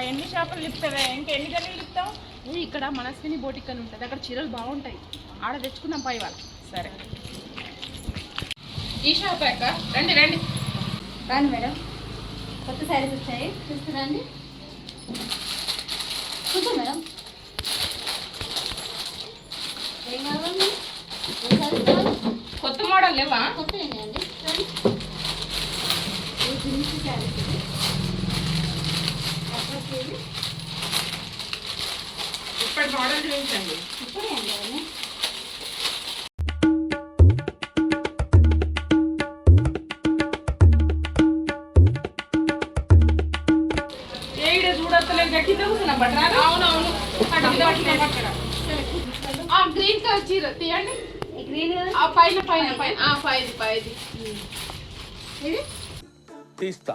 ఎన్ని షాపులు లిప్తావే? ఇంకెన్ని గంటలు లిప్తావు? ఇక్కడ మనస్విని బోటిక్ అని ఉంటుంది, అక్కడ చీరలు బాగుంటాయి, ఆడ తెచ్చుకుందాం పై వాళ్ళు. సరే ఈ షాప్ అక్క. రండి రండి రండి మేడం, కొత్త శారీస్ వచ్చాయి, చూస్తున్నాండి. చూద్దాం మేడం, ఏం కావాలి? కొత్త మోడల్ లేవా? కొత్త ఏంటండి? జీన్స్ శారీస్ ఇప్పటి మోడల్ చూపించండి. ఇప్పుడే అండి అవన్నీ. అవునవును, గ్రీన్ కలర్ చీర తీయండి. పైన పైన పైన ఇది తీస్తా,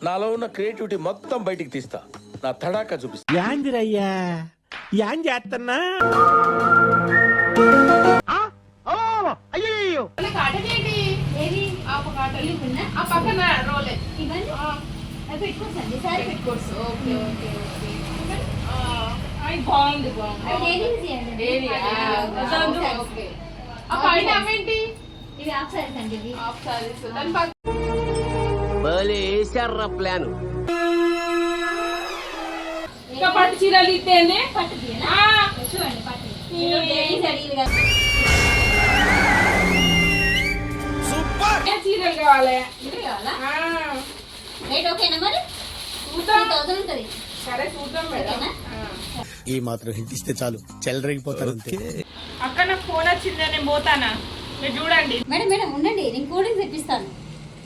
నాలో ఉన్న క్రియేటివిటీ మొత్తం బయటికి తీస్తా, నా తడాకా చూపిస్తా. యాందిరయ్యా యాం చేస్తున్నా? అయ్యో కాటన్ ఏంటి? ఏది ఆ పక్కన రోలే ఇవన్నీ అవి పెట్టుకోవచ్చండి, శారీ పెట్టుకోవచ్చు. Okay okay okay. బాగుంది బాగుంది. ఓకే. ఆ పైన అవేంటి? ఇవి హాఫ్ శారీస్ అండి. ఇవి హాఫ్ సారీస్. దాని పక్కన ప్లాన్ ఇంకా పట్టు చీరలు ఇస్తేనే పట్టు తీయనా? చూడండి పట్టు చీరలు కావాలి. ఇది కావాలా? రేట్ ఓకేనా మరి? చూద్దాం. 2000 ఉంటుంది. సరే చూద్దాం మేడం. ఈ మాత్రం హింట్ ఇస్తే చాలు చెల్లరగిపోతారు అంతే. అక్క నాకు ఫోన్ వచ్చింది, నేను పోతానా? మీరు చూడండి. మేడం మేడం ఉండండి, నేను కూల్ డ్రింక్స్ తెప్పిస్తాను.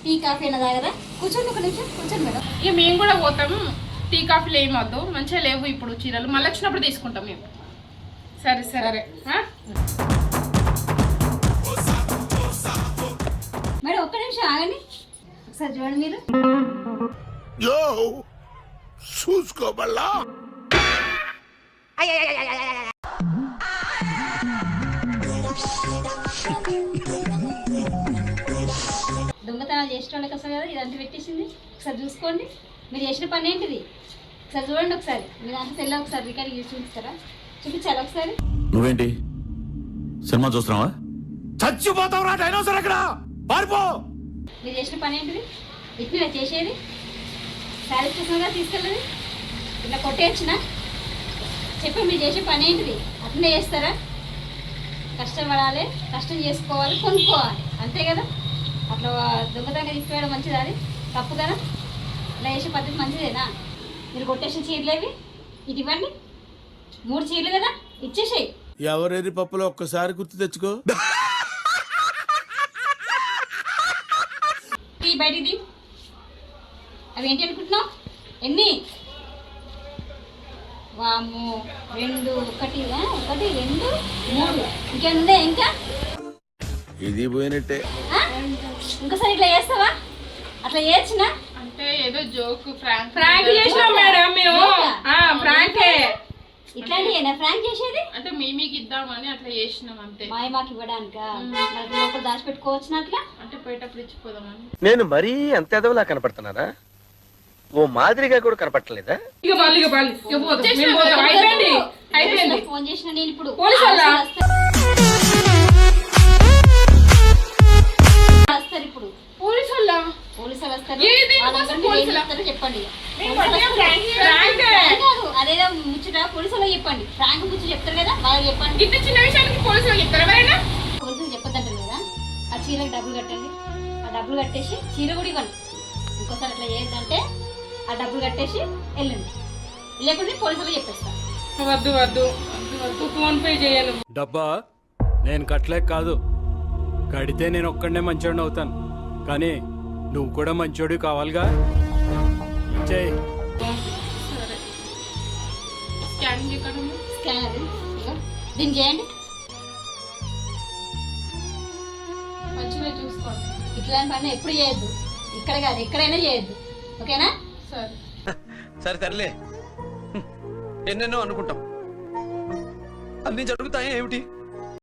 టీ కాఫీ అయినా తాగరా? కూర్చోండి, ఒక నిమిషం కూర్చోండి మేడం. ఇక మేము కూడా పోతాము. టీ కాఫీలు ఏమి వద్దు, మంచిగా లేవు ఇప్పుడు చీరలు, మళ్ళీ వచ్చినప్పుడు తీసుకుంటాం మేము. సరే సరే. మేడం ఒక్క నిమిషం ఆగండి, ఒకసారి చూడండి మీరు. చూసుకోబల్లా దొంగతనాలు చేసిన వాళ్ళకి వస్తుంది కదా, ఇదంతా పెట్టేసింది. ఒకసారి చూసుకోండి, మీరు చేసిన పని ఏంటిది ఒకసారి చూడండి. ఒకసారి మీరు అంత తెల్ల ఒకసారి రికార్డ్ చేసి చూపిస్తారా? చూపించాలి ఒకసారి. నువ్వేంటి సినిమా చూస్తున్నావా? చచ్చిపోతావురా డైనోసర్, అక్కడ పారిపో. మీరు చేసిన పని ఏంటిది? ఇట్లా చేసేది శారీస్ చూసినా తీసుకెళ్ళదు, ఇట్లా కొట్టేయచ్చునా? చెప్పి మీరు చేసే పని ఏంటిది? అట్లనే చేస్తారా? కష్టపడాలి, కష్టం చేసుకోవాలి, కొనుక్కోవాలి, అంతే కదా. అట్లా దొంగతనంగా తీసుకువేయడం మంచిదా? అది తప్పు కదా. ఇలా చేసే పద్ధతి మంచిదేనా? మీరు కొట్టేసిన చీరలేవి ఇటు ఇవ్వండి. 3 చీరలు కదా, ఇచ్చేసేయి. ఎవరెరి పప్పులో ఒక్కసారి గుర్తు తెచ్చుకో. బయటిది అవి ఏంటి అనుకుంటున్నావు? ఎన్ని? వాము 2 1 1 2 3 ఇంకేముందే? ఇంకా ఇది పోయినట్టే. ఇంకోసారి ఇట్లా చేస్తావా? అట్లా చేయొచ్చునా? అంటే ఏదో జోక్ ఫ్రాంక్ చేసినాం మేడం మేము. ఫ్రాంకే. ఇట్లాంటివేనా ఫ్రాంక్ చేసేది? అంటే మీకు ఇద్దామని అట్లా చేసినాం అంతే. మాకు ఇవ్వడానికా? లోపల దాచిపెట్టుకోవచ్చు అట్లా. అంటే పోయేటప్పుడు ఇచ్చిపోదామని. నేను మరీ అంత ఎదవలా కనపడుతున్నారా? ఓ మాదిరిగా కూడా కనపడలేదా? అయిపోయింది. ఫోన్ చేసిన నేను ఇప్పుడు వస్తారు. ఇప్పుడు పోలీసులు వస్తారు. చెప్పండి. అదేదో ముచ్చట పోలీసులకు చెప్పండి. ఫ్రాంక్ ముచ్చట చెప్తారు కదా, వాళ్ళకి చెప్పండి. ఇంత చిన్న విషయానికి పోలీసులు చెప్తారు ఎవరైనా? పోలీసులు చెప్పొద్దంటారు కదా. ఆ చీరకు డబ్బులు కట్టండి. ఆ డబ్బులు కట్టేసి చీర కూడా ఇవ్వండి. ఇంకోసారి అట్లా చేయొద్దంటే ఆ డబ్బులు కట్టేసి వెళ్ళండి, లేకుంటే పోలీసులకు చెప్పేస్తాను. వద్దు వద్దు వద్దు, ఫోన్ పే చేయాలి. డబ్బా నేను కట్టలేక కాదు, కడితే నేను ఒక్కడనే మంచోడిని అవుతాను, కానీ నువ్వు కూడా మంచోడి కావాలిగా. ఇచ్చేయి. సరే. స్కానింగ్ ఎక్కడ ఉంది? స్కానర్ దీన్ని చేయండి. మంచిగా చూసుకోండి. ఇట్లాంటి పని ఎప్పుడు చేయొద్దు, ఇక్కడ కాదు ఎక్కడైనా చేయొద్దు, ఓకేనా? సరే సరే తరలే, ఎన్నెన్నో అనుకుంటాం, అన్ని జరుగుతాయి ఏమిటి?